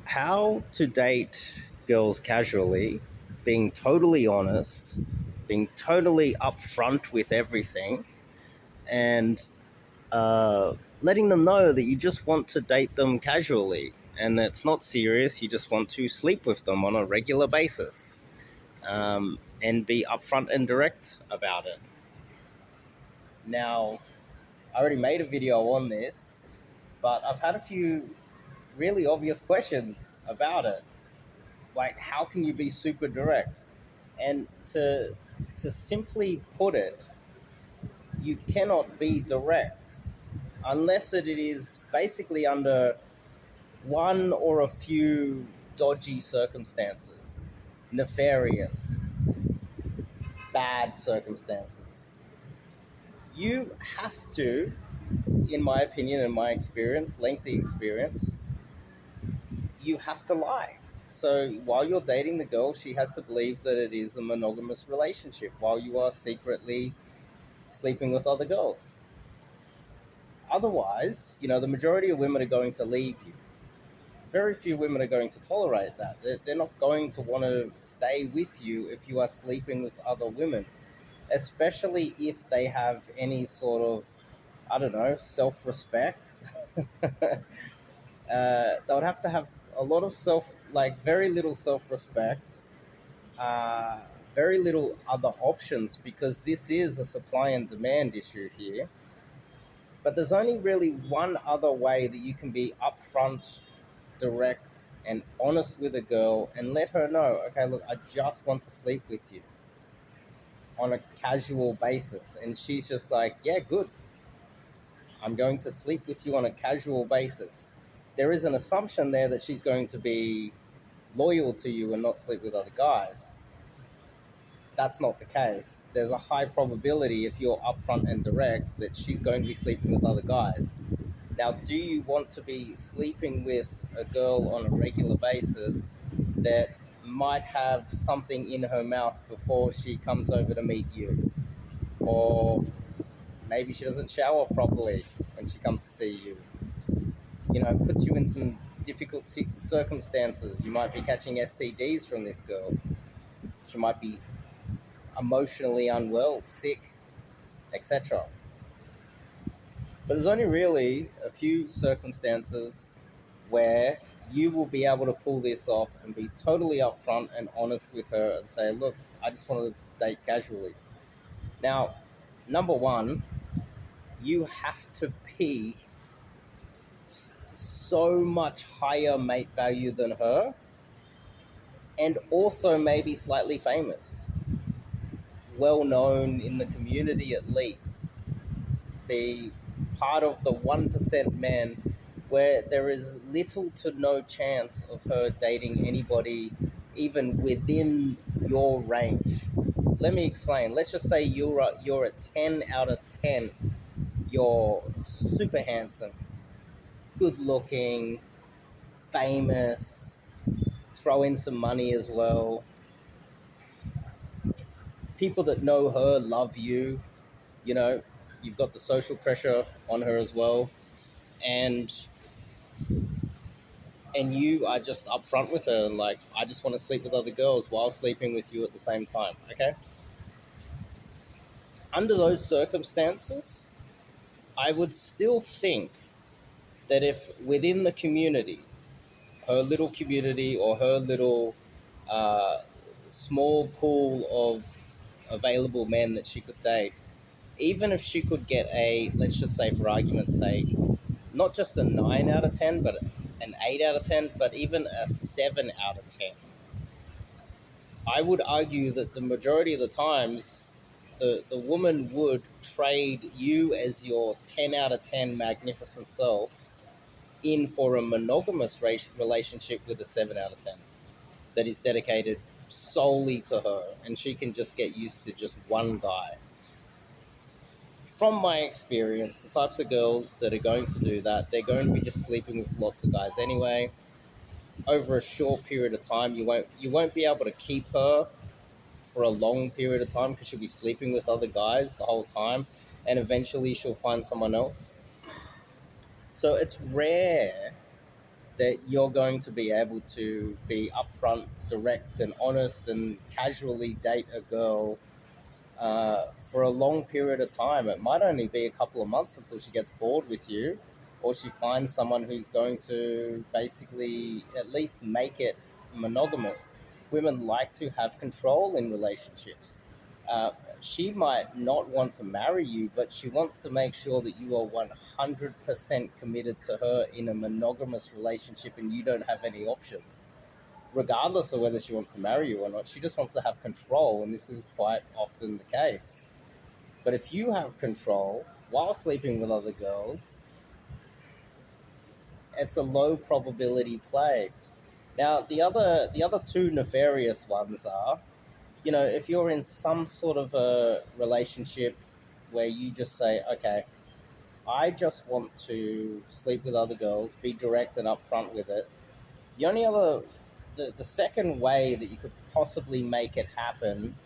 How to date girls casually, being totally honest, being totally upfront with everything, and letting them know that you just want to date them casually and that's not serious. You just want to sleep with them on a regular basis, and be upfront and direct about it. Now, I already made a video on this, but I've had a few really obvious questions about it. Like, how can you be super direct? And to simply put it, you cannot be direct unless it is basically under one or a few dodgy circumstances, nefarious, bad circumstances. You have to, in my opinion, in my experience, lengthy experience, you have to lie. So while you're dating the girl, she has to believe that it is a monogamous relationship while you are secretly sleeping with other girls. Otherwise, the majority of women are going to leave you. Very few women are going to tolerate that. They're not going to want to stay with you if you are sleeping with other women, especially if they have any sort of, I don't know, self respect. They would have to have a lot of like very little self respect, uh, very little other options because this is a supply and demand issue here. But there's only really one other way that you can be upfront, direct, and honest with a girl and let her know, okay, look, I just want to sleep with you on a casual basis. And she's just like, yeah, good. I'm going to sleep with you on a casual basis. There is an assumption there that she's going to be loyal to you and not sleep with other guys. That's not the case. There's a high probability, if you're upfront and direct, that she's going to be sleeping with other guys. Now, do you want to be sleeping with a girl on a regular basis that might have something in her mouth before she comes over to meet you? Or maybe she doesn't shower properly when she comes to see you? It puts you in some difficult circumstances. You might be catching STDs from this girl. She might be emotionally unwell, sick, etc. But there's only really a few circumstances where you will be able to pull this off and be totally upfront and honest with her and say, look, I just want to date casually. Now, number one, you have to be so much higher mate value than her and also maybe slightly famous, well known in the community at least, be part of the 1% men where there is little to no chance of her dating anybody even within your range. Let me explain. Let's just say you're a 10 out of 10. You're super handsome, good looking, famous, throw in some money as well. People that know her love you, you know, you've got the social pressure on her as well. And you are just upfront with her and like, I just want to sleep with other girls while sleeping with you at the same time. Okay. Under those circumstances, I would still think that if within the community, her little community or her little uh, small pool of available men that she could date, even if she could get let's just say for argument's sake, not just a 9 out of 10, but an 8 out of 10, but even a 7 out of 10, I would argue that the majority of the times, the woman would trade you as your 10 out of 10 magnificent self in for a monogamous relationship with a 7 out of 10 that is dedicated solely to her, and she can just get used to just one guy. From my experience, the types of girls that are going to do that, they're going to be just sleeping with lots of guys anyway. Over a short period of time, you won't be able to keep her for a long period of time because she'll be sleeping with other guys the whole time, and eventually she'll find someone else. So it's rare that you're going to be able to be upfront, direct, and honest and casually date a girl for a long period of time. It might only be a couple of months until she gets bored with you, or she finds someone who's going to basically at least make it monogamous. Women like to have control in relationships. Uh, she might not want to marry you, but she wants to make sure that you are 100% committed to her in a monogamous relationship and you don't have any options. Regardless of whether she wants to marry you or not, she just wants to have control, and this is quite often the case. But if you have control while sleeping with other girls, it's a low probability play. Now, the other two nefarious ones are, if you're in some sort of a relationship where you just say, okay, I just want to sleep with other girls, be direct and upfront with it. The only other, the second way that you could possibly make it happen,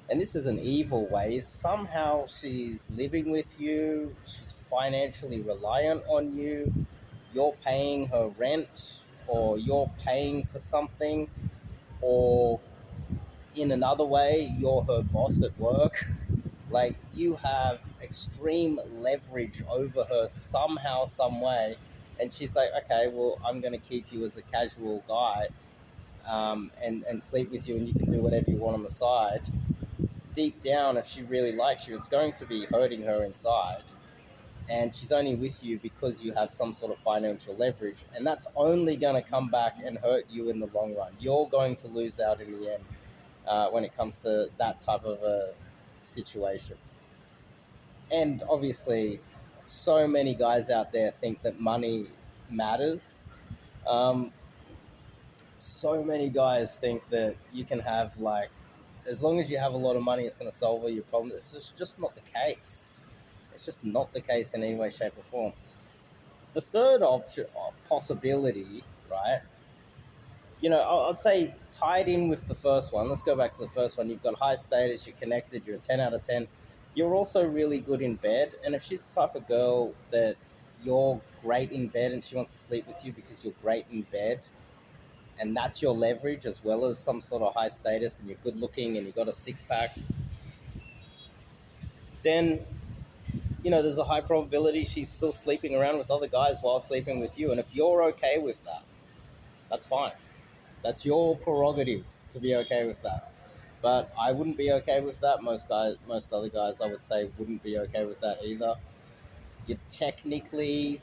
and this is an evil way, is somehow she's living with you, she's financially reliant on you, you're paying her rent, or you're paying for something, or in another way, you're her boss at work. Like, you have extreme leverage over her somehow, some way, and she's like, okay, well, I'm going to keep you as a casual guy, and sleep with you, and you can do whatever you want on the side. Deep down, if she really likes you, it's going to be hurting her inside. And she's only with you because you have some sort of financial leverage. And that's only going to come back and hurt you in the long run. You're going to lose out in the end when it comes to that type of a situation. And obviously, so many guys out there think that money matters. Um, so many guys think that you can have, like, as long as you have a lot of money, it's going to solve all your problems. It's just not the case. It's just not the case in any way, shape, or form. The third option, possibility, right? I'd say tied in with the first one. Let's go back to the first one. You've got high status. You're connected. You're a 10 out of 10. You're also really good in bed. And if she's the type of girl that you're great in bed and she wants to sleep with you because you're great in bed, and that's your leverage as well as some sort of high status, and you're good looking and you got a six pack, then there's a high probability she's still sleeping around with other guys while sleeping with you. And if you're okay with that, that's fine. That's your prerogative to be okay with that. But I wouldn't be okay with that. Most other guys, I would say, wouldn't be okay with that either. You're technically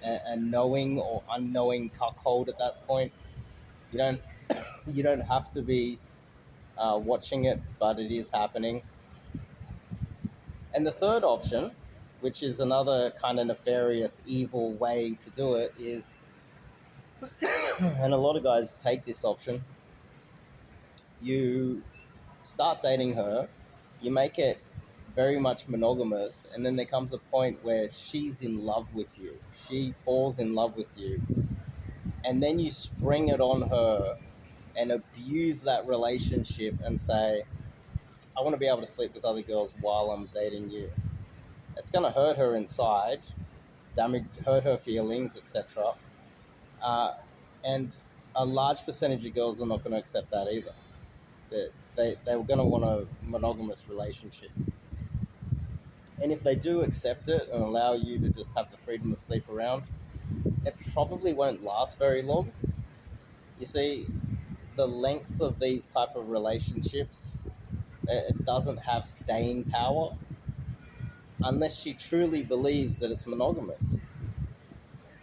a knowing or unknowing cuckold at that point. You don't you don't have to be watching it, but it is happening. And the third option, which is another kind of nefarious, evil way to do it, is, and a lot of guys take this option, you start dating her, you make it very much monogamous, and then there comes a point where she's in love with you. She falls in love with you. And then you spring it on her and abuse that relationship and say, I want to be able to sleep with other girls while I'm dating you. It's going to hurt her inside, hurt her feelings, etc. Uh, and a large percentage of girls are not going to accept that either. They were going to want a monogamous relationship. And if they do accept it and allow you to just have the freedom to sleep around, it probably won't last very long. You see, the length of these type of relationships, it doesn't have staying power unless she truly believes that it's monogamous.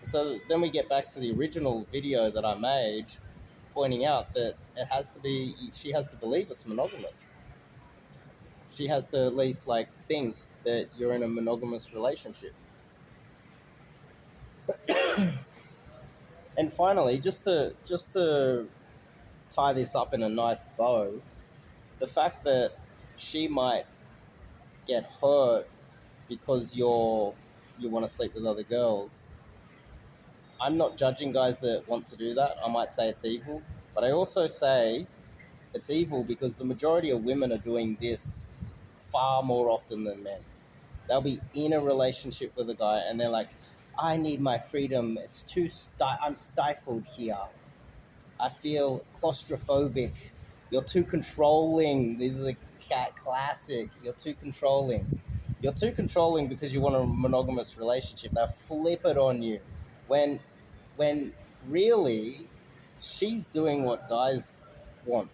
So then we get back to the original video that I made, pointing out that she has to believe it's monogamous. She has to at least think that you're in a monogamous relationship. And finally, just to tie this up in a nice bow, the fact that she might get hurt because you want to sleep with other girls. I'm not judging guys that want to do that. I might say it's evil, but I also say it's evil because the majority of women are doing this far more often than men. They'll be in a relationship with a guy and they're like, I need my freedom. I'm stifled here. I feel claustrophobic. You're too controlling. This is a cat classic. You're too controlling. You're too controlling because you want a monogamous relationship. Now flip it on you. When when really she's doing what guys want,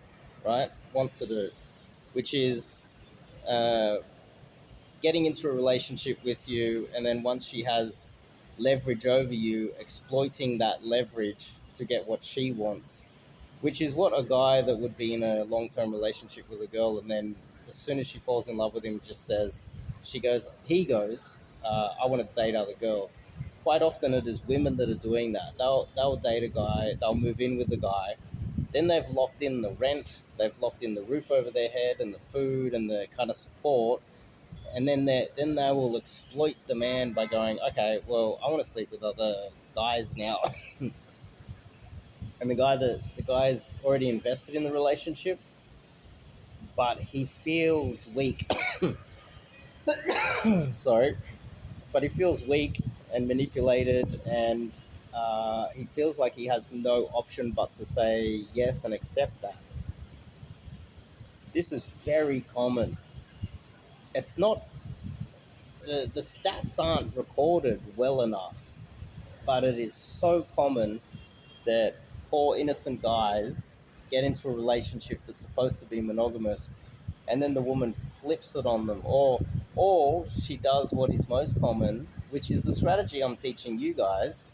right? Want to do, which is uh, getting into a relationship with you, and then once she has leverage over you, exploiting that leverage to get what she wants, which is what a guy that would be in a long-term relationship with a girl, and then as soon as she falls in love with him, just says, he goes, I want to date other girls. Quite often it is women that are doing that. They'll date a guy, they'll move in with the guy, then they've locked in the rent, they've locked in the roof over their head and the food and the kind of support, and then they will exploit the man by going, okay, well, I want to sleep with other guys now, and the guy's already invested in the relationship, but he feels weak. Sorry, but he feels weak and manipulated, and he feels like he has no option but to say yes and accept that. This is very common. It's not the stats aren't recorded well enough, but it is so common that poor innocent guys get into a relationship that's supposed to be monogamous, and then the woman flips it on them, or she does what is most common, which is the strategy I'm teaching you guys.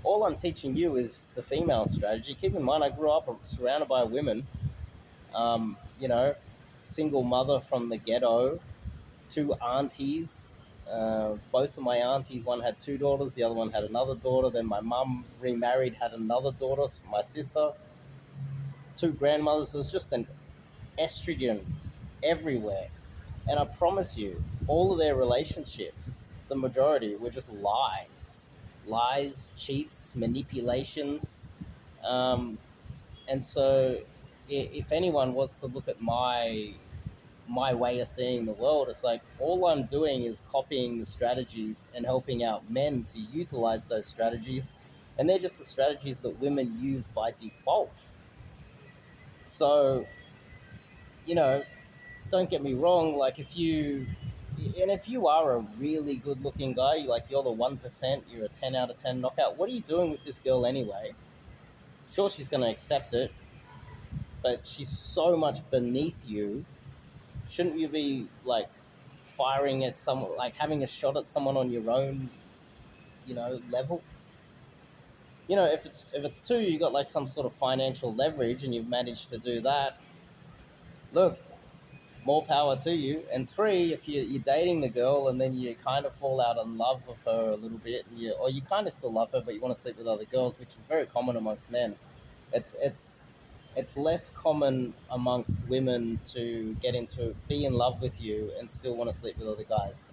All I'm teaching you is the female strategy. Keep in mind, I grew up surrounded by women. You know, single mother from the ghetto, two aunties. Both of my aunties, one had two daughters, the other one had another daughter. Then my mum remarried, had another daughter, my sister, two grandmothers. It was just an estrogen everywhere. And I promise you, all of their relationships, the majority, were just lies, cheats, manipulations. Um, and so, if anyone was to look at my way of seeing the world, it's like all I'm doing is copying the strategies and helping out men to utilize those strategies, and they're just the strategies that women use by default. So, you know, don't get me wrong, like if you are a really good looking guy, like you're the 1%, you're a 10 out of 10 knockout, what are you doing with this girl anyway? Sure, she's going to accept it, but she's so much beneath you. Shouldn't you be like firing at someone, like having a shot at someone on your own, level? If it's two, you got like some sort of financial leverage and you've managed to do that. Look, more power to you. And three, if you're dating the girl and then you kind of fall out in love with her a little bit, or you kind of still love her, but you want to sleep with other girls, which is very common amongst men. It's it's it's less common amongst women to be in love with you and still want to sleep with other guys.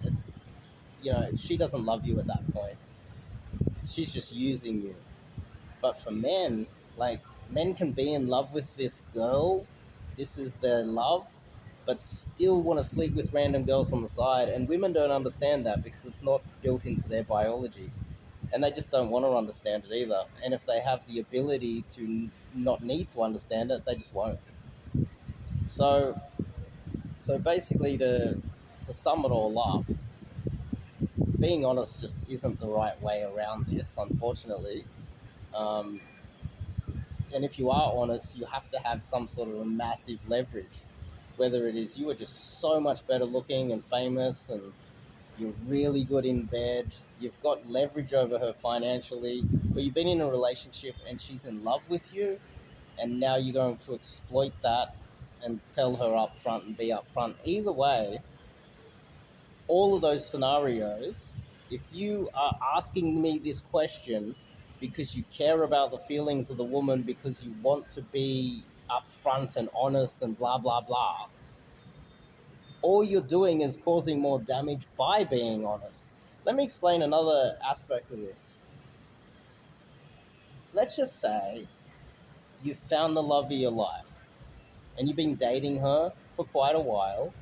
She doesn't love you at that point. She's just using you. But for men, like, men can be in love with this girl, this is their love, but still want to sleep with random girls on the side. And women don't understand that because it's not built into their biology. And they just don't want to understand it either. And if they have the ability to not need to understand it, they just won't. So, so basically, to sum it all up, being honest just isn't the right way around this, unfortunately. Um, and if you are honest, you have to have some sort of a massive leverage. Whether it is you are just so much better looking and famous, and you're really good in bed, you've got leverage over her financially, or you've been in a relationship and she's in love with you, and now you're going to exploit that and tell her up front and be up front. Either way, all of those scenarios, if you are asking me this question because you care about the feelings of the woman, because you want to be upfront and honest and blah, blah, blah, all you're doing is causing more damage by being honest. Let me explain another aspect of this. Let's just say you found the love of your life and you've been dating her for quite a while,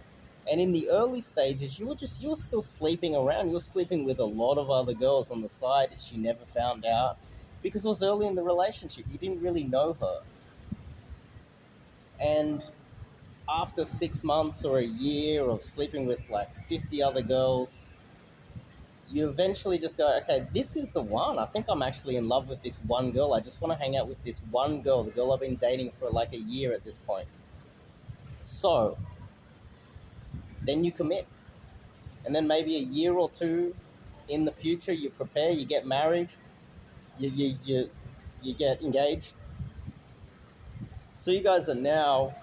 And in the early stages, you were still sleeping around. You were sleeping with a lot of other girls on the side that she never found out because it was early in the relationship. You didn't really know her. And after 6 months or a year of sleeping with like 50 other girls, you eventually just go, okay, this is the one. I think I'm actually in love with this one girl. I just want to hang out with this one girl, the girl I've been dating for like a year at this point. So then you commit. And then maybe a year or two in the future, you prepare, you get married, you get engaged. So you guys are now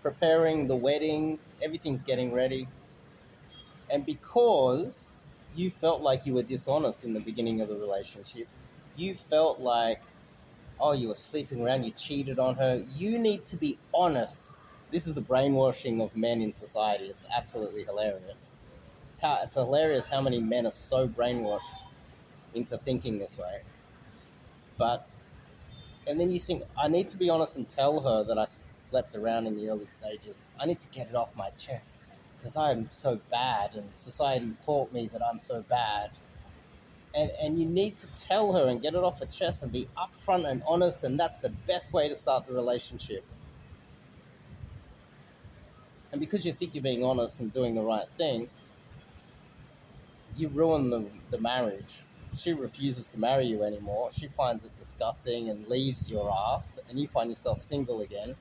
preparing the wedding, everything's getting ready. And because you felt like you were dishonest in the beginning of the relationship, you felt like, oh, you were sleeping around, you cheated on her. You need to be honest. This is the brainwashing of men in society. It's absolutely hilarious. It's hilarious how many men are so brainwashed into thinking this way. But, and then you think, I need to be honest and tell her that I slept around in the early stages. I need to get it off my chest because I'm so bad and society's taught me that I'm so bad. And you need to tell her and get it off her chest and be upfront and honest, and that's the best way to start the relationship. And because you think you're being honest and doing the right thing, you ruin the marriage. She refuses to marry you anymore. She finds it disgusting and leaves your ass, and you find yourself single again.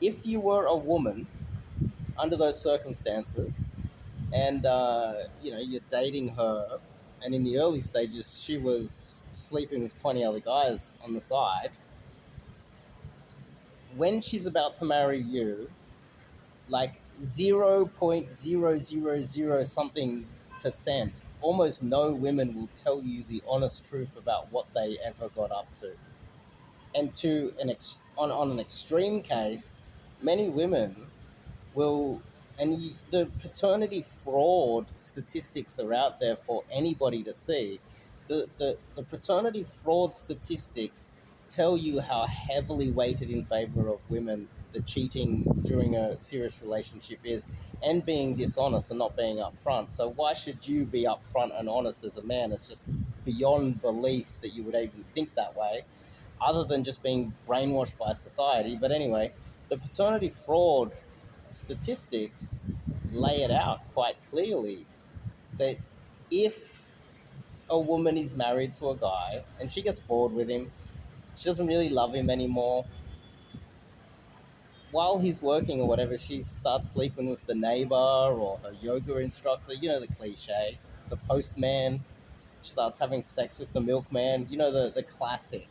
If you were a woman under those circumstances, and you're dating her, and in the early stages she was sleeping with 20 other guys on the side, when she's about to marry you, like 0.000 something percent, almost no women will tell you the honest truth about what they ever got up to. And on an extreme case, many women will, and the paternity fraud statistics are out there for anybody to see. The paternity fraud statistics tell you how heavily weighted in favor of women the cheating during a serious relationship is, and being dishonest and not being upfront. So why should you be upfront and honest as a man? It's just beyond belief that you would even think that way, other than just being brainwashed by society. But anyway, the paternity fraud statistics lay it out quite clearly that if a woman is married to a guy and she gets bored with him, she doesn't really love him anymore, while he's working or whatever, she starts sleeping with the neighbor or her yoga instructor, the cliche, the postman. She starts having sex with the milkman, the classic.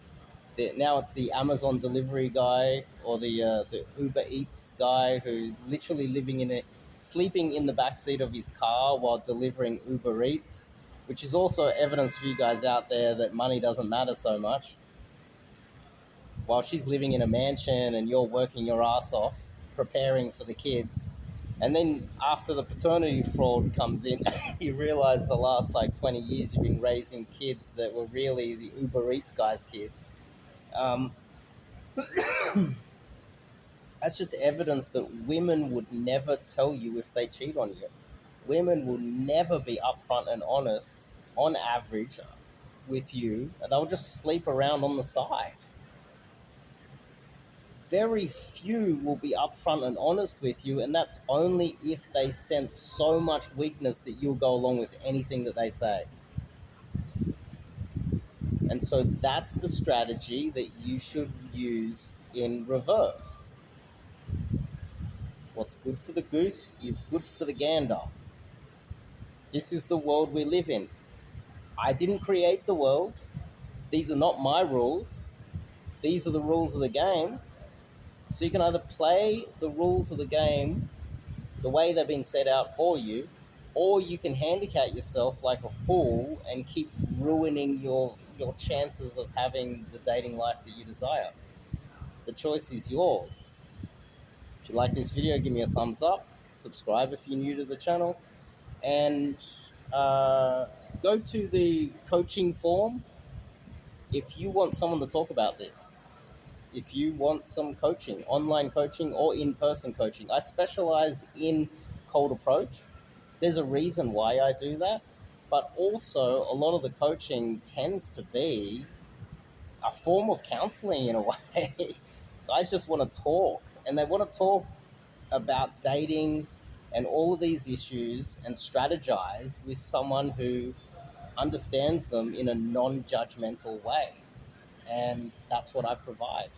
Now it's the Amazon delivery guy or the Uber Eats guy who's literally sleeping in the back seat of his car while delivering Uber Eats, which is also evidence for you guys out there that money doesn't matter so much. While she's living in a mansion and you're working your ass off preparing for the kids. And then after the paternity fraud comes in, you realize the last like 20 years you've been raising kids that were really the Uber Eats guy's kids. Um, that's just evidence that women would never tell you if they cheat on you. Women will never be upfront and honest on average with you, and they'll just sleep around on the side. Very few will be upfront and honest with you, and that's only if they sense so much weakness that you'll go along with anything that they say. And so that's the strategy that you should use in reverse. What's good for the goose is good for the gander. This is the world we live in. I didn't create the world. These are not my rules. These are the rules of the game. So you can either play the rules of the game the way they've been set out for you, or you can handicap yourself like a fool and keep ruining your chances of having the dating life that you desire. The choice is yours. If you like this video, give me a thumbs up. Subscribe if you're new to the channel. And uh, go to the coaching form if you want someone to talk about this. if you want some coaching, online coaching or in-person coaching. I specialize in cold approach. There's a reason why I do that, but also a lot of the coaching tends to be a form of counseling in a way. Guys just want to talk, and they want to talk about dating and all of these issues and strategize with someone who understands them in a non-judgmental way. And that's what I provide.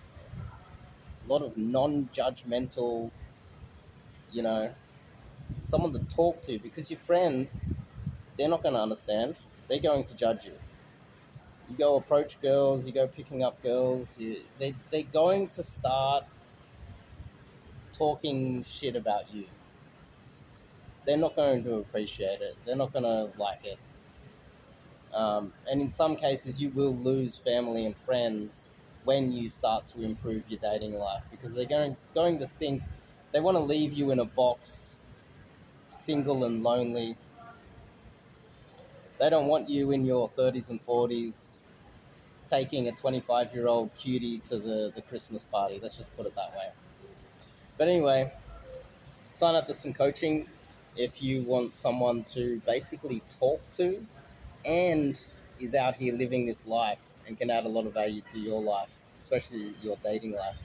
A lot of non-judgmental, you know, someone to talk to, because your friends, they're not going to understand. They're going to judge you. You go approach girls, you go picking up girls, they're going to start talking shit about you. They're not going to appreciate it. They're not going to like it. And in some cases, you will lose family and friends when you start to improve your dating life, because they're going to think they want to leave you in a box, single and lonely. They don't want you in your 30s and 40s taking a 25-year-old cutie to the Christmas party. Let's just put it that way. But anyway, sign up for some coaching if you want someone to basically talk to and is out here living this life and can add a lot of value to your life, especially your dating life.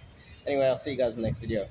Anyway, I'll see you guys in the next video.